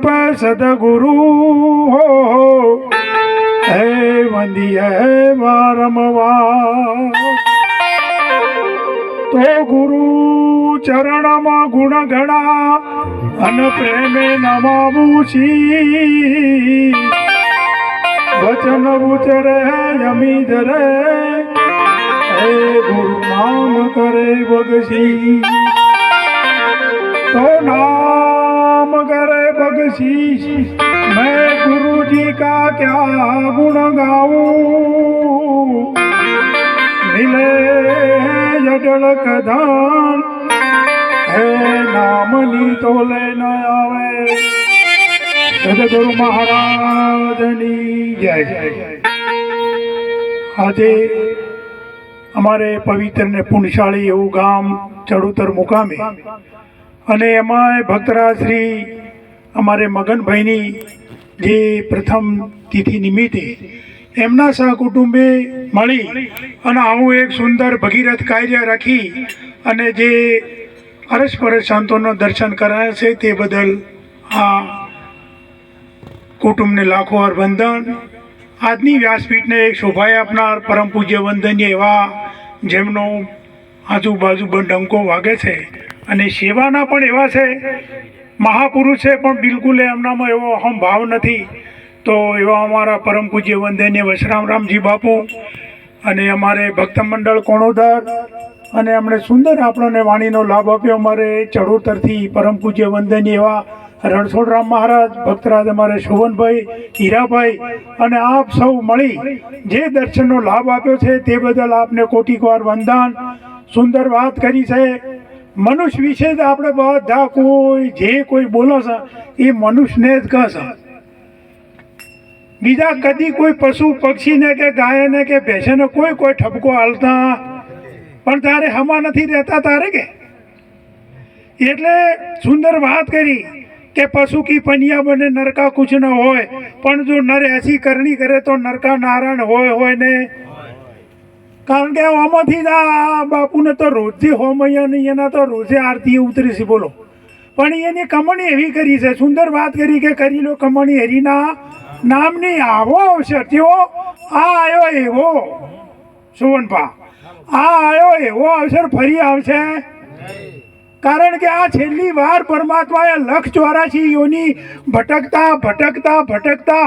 रूप सदगुरु हो हे वंदिय वारंवार। तो गुरु चरण में गुण गणा अन प्रेमे नमावुछी वचन उचरे यमी धरे हे गुरु नाम करे बगसी। तो नाम करे बगशीश मैं गुरु जी का क्या गुण गाऊं। मिले जडल कदान हे नाम नी तो ले न आवे। सदगुरु महाराजनी जय। આજે અમારે પવિત્ર ને પુણ્યશાળી એવું ગામ ચડુતર મુકામે અને એમાં ભક્તરાજ શ્રી અમારે મગનભાઈની જે પ્રથમ તિથિ નિમિત્તે એમના સહકુટુંબે મળી અને આવું એક સુંદર ભગીરથ કાર્ય રાખી અને જે અરસપરસ સંતોનો દર્શન કરાયા છે તે બદલ આ કુટુંબને લાખો વંદન। આજની વ્યાસપીઠને એક શોભાએ આપનાર પરમ પૂજ્ય વંદનીય એવા જેમનો આજુબાજુ ડંકો વાગે છે અને સેવાના પણ એવા છે મહાપુરુષ છે પણ બિલકુલ એમનામાં એવો અહમ ભાવ નથી। તો એવા અમારા પરમ પૂજ્ય વંદનીય વશરામરામજી બાપુ અને અમારે ભક્ત મંડળ કોણોદર અને એમણે સુંદર આપણને વાણીનો લાભ આપ્યો। અમારે ચડોતરથી પરમ પૂજ્ય વંદનીય એવા રણછોડરામ મહારાજ ભક્તરાજ અમારે શોભનભાઈ હીરાભાઈ અને આપ સૌ મળી જે દર્શનનો લાભ આપ્યો છે તે બદલ આપને કોટીવાર વંદન। સુંદર વાત કરી છે। મનુષ્ય વિશે જ આપણે બધા કોઈ જે કોઈ બોલો છે એ મનુષ્યને જ કહેશે। બીજા કદી કોઈ પશુ પક્ષીને કે ગાયને કે ભેંસને કોઈ ઠપકો હાલતા પણ તારે હમા નથી રહેતા તારે કે। એટલે સુંદર વાત કરી કે પશુ કી પનિયા બને નરકા કુછ ન હોય પણ જો નર એસી કરણી કરે તો નરકા નારાયણ હોય ને। કારણ કે આમાંથી જ આ બાપુને તો રોજે હોમૈયા નહીં એના તો રોજે આરતી ઉતરી છે બોલો। પણ એની કમણી એવી કરી છે સુંદર વાત કરી કે કરી લો કમણી હરીના નામની આવો અવસર તેઓ આ આવ્યો એવો સુવનપા આ આવ્યો એવો અવસર ફરી આવશે। કારણ કે આ છેલ્લી વાર પરમાત્માએ 184 યોની ભટકતા ભટકતા ભટકતા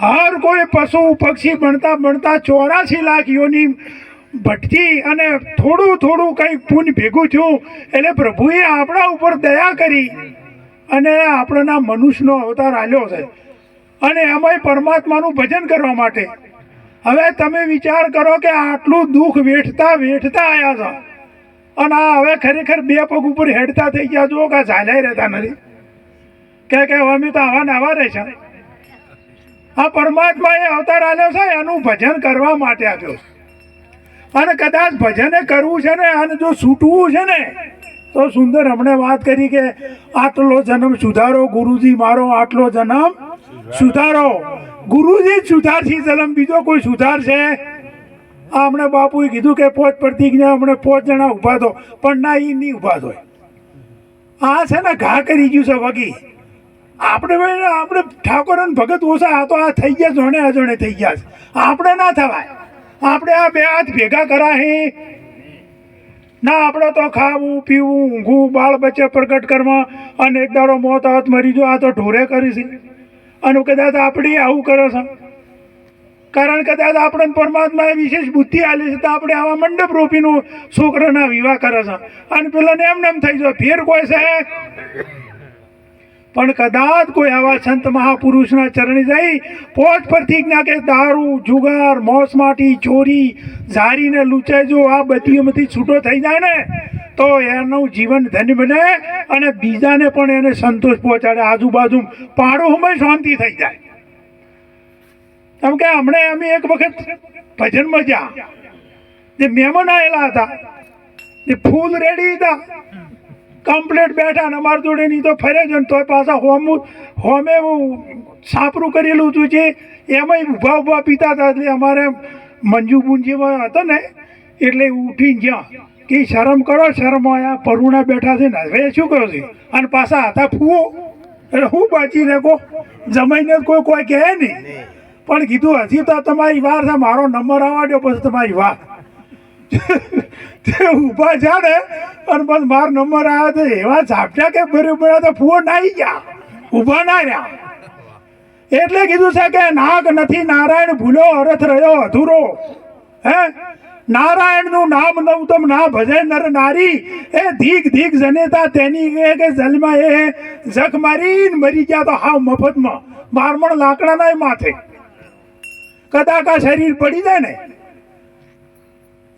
હર કોઈ પશુ પક્ષી બનતા બનતા 84 લાખ યોની ભટકી અને થોડું થોડું કંઈક પુણ્ય ભેગું થયું એટલે પ્રભુએ આપણા ઉપર દયા કરી અને આપણના મનુષ્યનો અવતાર આલ્યો છે અને એમાંય પરમાત્માનું ભજન કરવા માટે। હવે તમે વિચાર કરો કે આટલું દુઃખ વેઠતા વેઠતા આવ્યા છો અને આ હવે ખરેખર બે પગ ઉપર હેડતા થઈ ગયા જો કે ચાલ્યા રહેતા નથી કે અમે તો આવા ને આવા રહેશે। આ પરમાત્માએ અવતાર આલ્યો છે એનું ભજન કરવા માટે આપ્યો છે અને કદાચ ભજને કરવું છે ને અને જો છૂટવું છે ને તો સુંદર હમણે વાત કરી કે આટલો જન્મ સુધારો ગુરુજી મારો આટલો જન્મ સુધારો। ગુરુજી જ સુધારશી જન્મ બીજો કોઈ સુધાર છે? હમણે બાપુએ કીધું કે 5 પ્રતિજ્ઞા હમણે 5 જણા ઊભા થો પણ ના એ નહીં ઊભા થાય। આ છે ને ઘા કરી ગયું છે વગી આપણે ઠાકોર અને ભગત ઓછા આ તો આ થઈ ગયા જોણે અજોણે થઈ ગયા છે આપણે ના થવાય। આપણે આ બે હાથ ભેગા કરાહે ના આપણે તો ખાવું પીવું ઊંઘવું બાળ બચ્ચે પ્રગટ કરવા અને એક દાડો મોત આવત મરી જો આ તો ઢોરે કરી છે અને કદાચ આપણે આવું કરે છે। કારણ કદાચ આપણે પરમાત્માએ વિશેષ બુદ્ધિ આલી છે તો આપણે આવા મંડપ રોપીનો છોકરાના વિવાહ કરે છે અને પેલાને એમને એમ થઈ જાય ફેર કોઈ છે? પણ કદાચ કોઈ આવા સંત મહાપુરુષના ચરણે જઈ 5 પ્રતિજ્ઞા કે દારૂ જુગાર મોસ માટી ચોરી ઝારીને લૂંચાઈ જો આ બધીઓમાંથી છૂટો થઈ જાય ને તો એનું જીવન ધન્ય બને અને બીજાને પણ એને સંતોષ પહોંચાડે આજુબાજુ પાડોશમાં શાંતિ થઈ જાય। કેમ કે હમણે અમે એક વખત ભજનમાં જ્યાં જે મહેમાન આવેલા હતા જે ફૂલ રેડી હતા કમ્પ્લેટ બેઠા ને અમારા જોડે નહીં તો ફરે જ તો પાછા હોમે સાપરું કરેલું હતું જે એમાંય ઊભા ઊભા પીતા હતા। એટલે અમારે મંજુ બુંજીમાં હતા ને એટલે ઉઠીને જ્યાં કે શરમ કરો શરમ આયા પરુણા બેઠા છે ને હવે શું કરો છે અને પાછા હતા ફૂવો એટલે હું બાચી ને કહો જમાઈને કોઈ કહે નહીં, પણ કીધું હજી તો તમારી વાર છે, મારો નંબર આવવા દો પછી તમારી વાત. તે ઊભા છે ને અને બસ મારો નંબર આવ્યો તો એવા ઝાપટ્યા કે બરોબર તો ફુઓ નાઈ ગયા, ઊભા ના રહ્યા. એટલે કીધું છે કે નાગ નથી નારાયણ ભૂલો અરથ રહ્યો અધૂરો. હે નારાયણનું નામ નવતમ ના ભજે નર નારી, એ ધીક ધીક જનેતા તેની કે જલમાં એ જખ મારી મરી ગયા તો હાવ મફતમાં બારમણ લાકડાના માથે કદાચ આ શરીર પડી જાય ને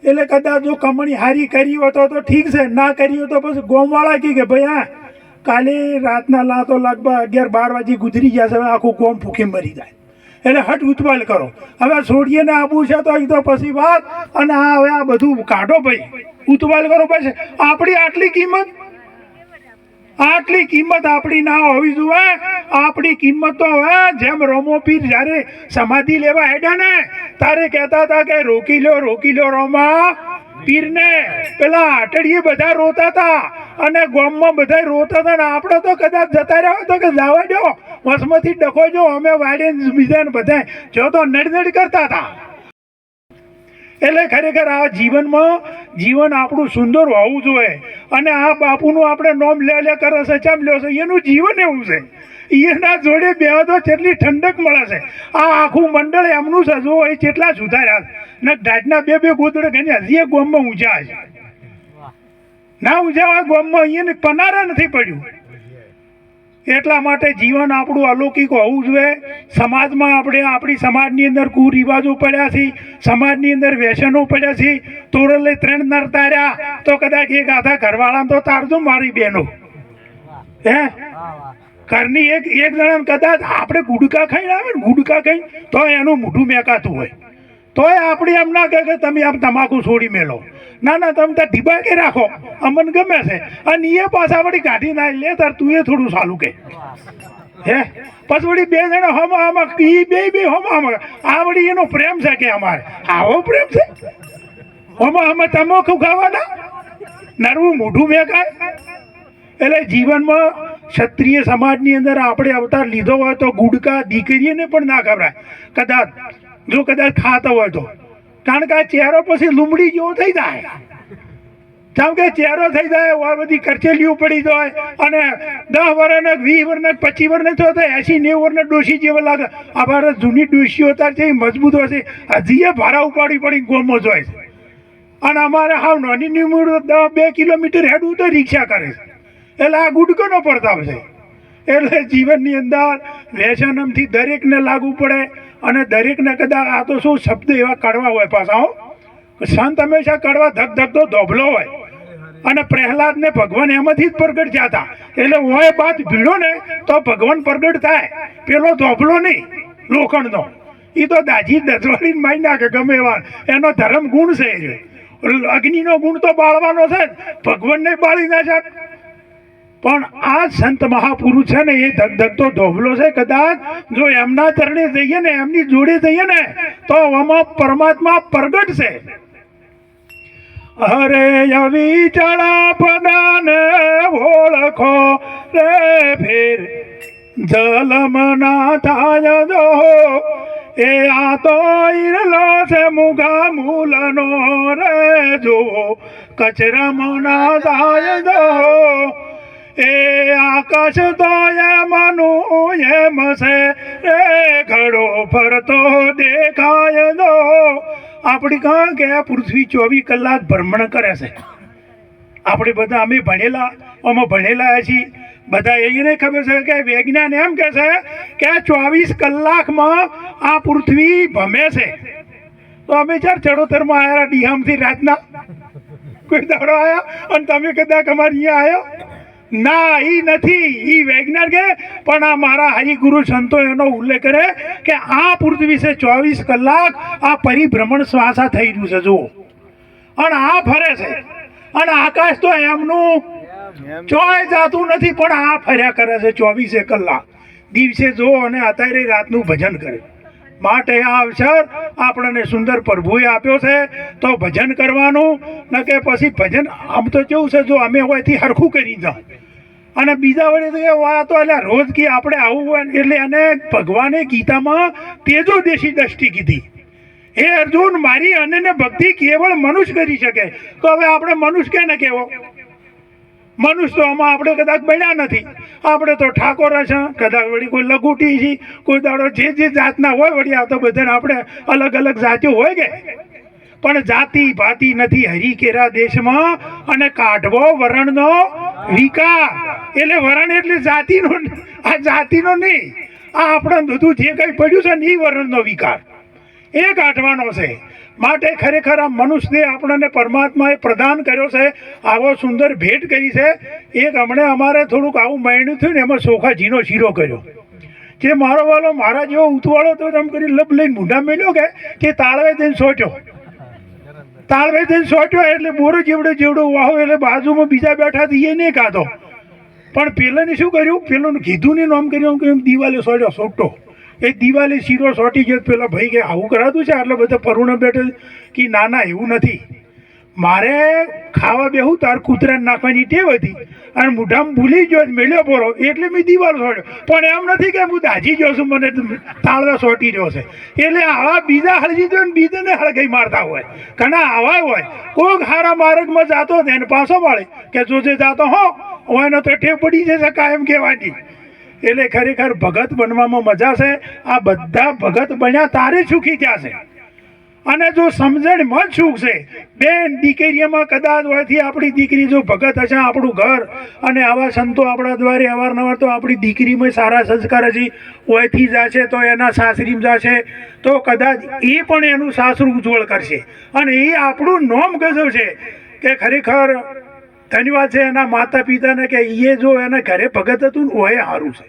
એટલે કદાચ જો કમણી હારી કરી હોય તો ઠીક છે, ના કરી હોય તો પછી ગોમવાળા કે ભાઈ હા કાલે રાતના લાતો લગભગ 11-12 વાગે ગુજરી ગયા છે, હવે આખું ગોમ ભૂખી મરી જાય. એટલે હટ ઉતવાલ કરો, હવે છોડીએ ને આબુ છે તો એ તો પછી વાત, અને આ હવે આ બધું કાઢો ભાઈ, ઉતવાલ કરો. પછી આપણી આટલી કિંમત આપણી ના હોવી જોઈએ. આપણી કિંમત તો હવે જેમ રોમોપીર જ્યારે સમાધિ લેવા હેડ્યા ને તારે કહેતા હતા કે રોકી લો રોમા પીરને. પેલા આટડીએ બધા રોતા હતા અને ગામમાં બધા રોતા હતા, ને આપણે તો કદાચ જતા રહ્યા તો કે જવા દો વસમાંથી ડખો જો, અમે વાડે બીજાને બધા જો તો નડનડ કરતા હતા. એટલે ખરેખર આ જીવન આપણું સુંદર હોવું જોઈએ. અને આ બાપુનું આપણે નોમ લે કરે છે, ચમ લ્યો છે, એનું જીવન એવું છે, એના જોડે બે તો કેટલી ઠંડક મળે છે. આ આખું મંડળ એમનું છે, જો એ કેટલા સુધાર્યા ને ઢાટના બે ગોદડે ગણી હજી એક ગામમાં ઊંચા છે, ના ઊંચા ગામમાં અહીંયા પનારા નથી પડ્યું. એટલા માટે જીવન આપણું અલૌકિક હોવું જોઈએ. સમાજમાં આપણી સમાજની અંદર કુરિવાજો પડ્યા છે, સમાજની અંદર વ્યસનો પડ્યા છે. તોરલે 3 નર તાર્યા તો કદાચ એક આધા ઘરવાળા તો તારજો મારી બહેનો. હે ઘરની એક જણા કદાચ આપણે ગુડકા ખાઈને આવે ને ગુડકા ખાઈ તો એનું મોઢું મેકાતું હોય તોય આપણે એમ ના કહે કે તમે આમ તમાકુ છોડી મેલો. ના તમે ત્યાં ઢીબા કે રાખો, અમને ગમે છે. અને એ પાછા વળી કાઢી ના લે તાર તું એ થોડું સારું કે હે પછી વળી 2 જણા હમ એ બે હમ આ વળી એનો પ્રેમ છે કે અમારે આવો પ્રેમ છે. અમે તમાકુ ખાવાના નરવું મોઢું મેકાય. એટલે જીવનમાં ક્ષત્રિય સમાજની અંદર આપણે અવતાર લીધો હોય તો ગુડકા દીકરીને પણ ના ખવડાય કદાચ ખાતો હોય તો, કારણ કે આ ચહેરો પછી લુમડી જેવો થઈ જાય. જેમ કે ચહેરો થઈ જાય બધી કરચેલીઓ પડી જાય અને 10 વર્ષને 20 વર્ષને 25 વર્ષને થયો તો 80-90 વર્ષને ડોશી જેવા લાગે. અમારે જૂની ડોશીઓ તાર છે મજબૂત હોય છે, હજી એ ભાડા ઉપાડી ગોમો જોય છે. અને અમારે હાવ નાની ઉંમર 2 કિલોમીટર હેડવું તો રિક્ષા કરે છે. એટલે આ ગુડકોનો પ્રતાપ છે. એટલે જીવનની અંદર વ્યસનમથી દરેકને લાગુ પડે અને દરેકને કદાચ આ તો શું શબ્દ એવા કડવા હોય પાછા. સંત હંમેશા કડવા ધગધગતો ધોબલો હોય. અને પ્રહલાદને ભગવાન એમાંથી જ પ્રગટ થયા હતા. એટલે હોય બાદ ભીડો ને તો ભગવાન પ્રગટ થાય, પેલો ધોબલો નહીં લોખંડનો. એ તો દાજી દસવાડીને મારી નાખે ગમે એવા, એનો ધર્મ ગુણ છે. અગ્નિનો ગુણ તો બાળવાનો છે, ભગવાનને બાળી ના જાય. પણ આ સંત મહાપુરુષ છે ને એ ધગધગતો ધોબલો છે. કદાચ જો એમના ચરણે જઈએ ને એમની જોડે જઈએ ને તો આમાં પરમાત્મા પ્રગટ છે. અરે અવિચળા પદાને ઓળખો રે ફેર જલમ ના થાય જો, એ આ તો ઈરલો છે મુગા મૂલનો રે જો, કચરમ ના થાય જો, એ આકાશ તો એમનું એમ છે રે ઘડો ફરતો દેખાય દો. આપણી કહે કે આ પૃથ્વી 24 કલાક ભ્રમણ કરે છે. આપણે બધા અમે ભણેલા છીએ બધા, એને ખબર છે કે વિજ્ઞાન એમ કહે છે કે 24 કલાકમાં આ પૃથ્વી ભમે છે. તો અમે ચાર ચડોતરમાં આવ્યા ડીહામથી રાતના કોઈ દાડો આવ્યા અને તમે કદાચ અમારે અહીંયા આવ્યો ના, એ નથી, એ વૈજ્ઞાન કે. પણ આ મારા હરિગુરુ સંતો એનો ઉલ્લેખ કરે કે આ પૃથ્વી છે 24 કલાક આ પરિભ્રમણ શ્વાસા થઈ રહ્યું છે જુઓ, અને આ ફરે છે. અને આકાશ તો એમનું ચોય જાતું નથી પણ આ ફર્યા કરે છે 24 કલાક. દિવસે જો અને અત્યારે રાતનું ભજન કરે. માટે આ અવસર આપણને સુંદર પ્રભુએ આપ્યો છે તો ભજન કરવાનું ન કે પછી ભજન આમ તો કેવું છે જો અમે હોયથી હરખું કરી જાઓ અને બીજા વડે તો એ વાત તો એટલે રોજ કે આપણે આવું હોય ને એટલે એને ભગવાને ગીતામાં તેજો દેશી દ્રષ્ટિ કીધી. હે અર્જુન, મારી અનન્ય ભક્તિ કેવળ મનુષ્ય કરી શકે. તો હવે આપણે મનુષ્ય કેને કહેવો? મનુષ્ય તો આમાં આપણે કદાચ બન્યા નથી. આપણે તો ઠાકોર છે, કદાચ વળી કોઈ લઘુટી છે, કોઈ દાડો જે જાતના હોય વળી આ તો બધાને આપણે અલગ અલગ જાતિઓ હોય કે. પણ જાતિ ભાતિ નથી હરી કેરા દેશમાં, અને કાઢવો વરણનો વિકાર. એટલે વરણ એટલે જાતિનો, આ જાતિનો નહીં, આ આપણે બધું જે કંઈ પડ્યું છે ને એ વરણનો વિકાર એ કાઢવાનો છે. માટે ખરેખર આ મનુષ્યને આપણને પરમાત્માએ પ્રદાન કર્યો છે, આવો સુંદર ભેટ કરી છે. એક હમણે અમારે થોડુંક આવું માયણું થયું ને, એમાં સોખાજીનો શીરો કર્યો. જે મારો વાલો મારા જેવો ઉતવાળો તો એમ કરી લપ લઈને મૂંઢા મેલ્યો કે તાળવે જઈને સોટ્યો. તાળવે જઈને સોટ્યો એટલે બોરો જેવડો વાહો, એટલે બાજુમાં બીજા બેઠા હતી એ નહીં ખાધો. પણ પેલાને શું કર્યું, પેલું કીધું ને નામ કર્યું કે દિવાલે સોટ્યો સોટો. એ દિવાલે શીરો સોટી ગયો. પેલા ભાઈ કે આવું કરાતું છે, આટલા બધા પરુણા બેઠે કે ના ના એવું નથી, મારે ખાવા બેહું તાર કૂતરાને નાખવાની ટેવ હતી અને મૂઢામાં ભૂલી ગયો મેલ્યો પોરો એટલે મેં દિવાલ સોટ્યો. પણ એમ નથી કે હું દાજી ગયો છું, મને તાળવા સોટી રહ્યો છે. એટલે આવા બીજા હળજી દો ને બીજાને હળગાઈ મારતા હોય, ઘણા આવા હોય. કોઈક સારા માર્ગમાં જાતો હોય એને પાછો મળે કે જોજે જાતો હો હોય તો ટેવ પડી જશે કાયમ કહેવાની. એટલે ખરેખર ભગત બનવામાં મજા છે. આ બધા ભગત બન્યા તારે સુખી થયા છે. અને જો સમજણમાં જ સુખ છે. બેન દીકરીઓમાં કદાચ હોયથી આપણી દીકરી જો ભગત હશે, આપણું ઘર અને આવા સંતો આપણા દ્વારે અવારનવાર તો આપણી દીકરીમાં સારા સંસ્કાર હશે, ઓયથી જશે તો એના સાસરીમાં જશે તો કદાચ એ પણ એનું સાસરું ઉજ્જવળ કરશે. અને એ આપણું નોમ ગજવશે કે ખરેખર ધન્યવાદ છે એના માતા પિતાને કે એ જો એના ઘરે ભગત હતું ને ઓય સારું છે.